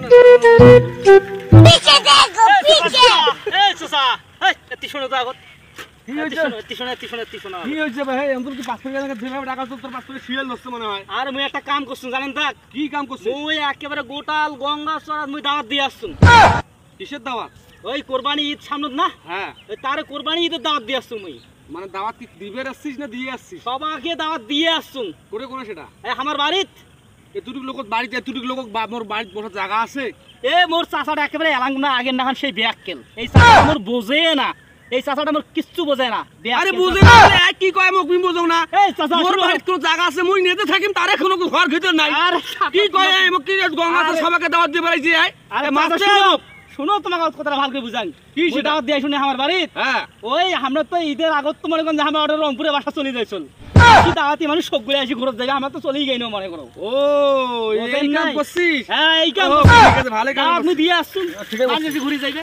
पीछे देखो पीछे ए চাচা এই এতি শোনো তো আগত কি হইছে ভাই এমন কি 5 টাকা যেভাবে টাকা তোর 5 টাকা শিয়াল লচ্ছে মনে হয় আর মুই একটা কাম করছুম জানেন তা কি কাম করছিস মুই একেবারে গোটাল গঙ্গা চড়া মুই দাওয়াত দিয়ে আসছুম কিসের দাওয়াত ওই কুরবানি ঈদ সামনে না হ্যাঁ ওই তারে কুরবানি ঈদের দাওয়াত দিয়ে আসছুম মুই মানে দাওয়াত কি দিবে আসছিস না দিয়ে আসছিস সবাইকে দাওয়াত দিয়ে আসছুম করে কোন সেটা এই আমার বাড়িত এতটুক লোক বাড়িতে এতটুক লোক মোর বাড়িতে বসার জায়গা আছে এ মোর চাচাটা একেবারে এলাং না আগের নাখান সেই ব্যাককেল এই চাচা মোর বোঝে না এই চাচাটা মোর কিচ্ছু বোঝে না আরে বুঝে না কি কয় মোক তুমি বুঝো না এই চাচা মোর বাড়িতে কোন জায়গা আছে মুই নিতে থাকিম তারে কোনো ঘর ভিতর নাই আরে কি কয় এই মোক কি গঙ্গাতে সবাইকে দাওয়াত দিয়ে বলাইছি আরে মাছ শুনো তোমাকে কথাটা ভালো করে বুঝাই কি সেটা দাওয়াত দিয়ে শুনে আমার বাড়িতে হ্যাঁ ওই আমরা তো ঈদের আগত তো মনে করেন যে আমরা অর্ডার রংপুরে বাসা চলে যাইছল কি দাওয়াতি মানুষ সবগুলো এসে ঘুরত যায় আমরা তো চলেই গেইনো মনে করো ও এই কাম করছিস হ্যাঁ এই কাম ঠিক আছে ভালো কাম আপনি দিয়ে আসুন ঠিক আছে ঘুরে যাইবে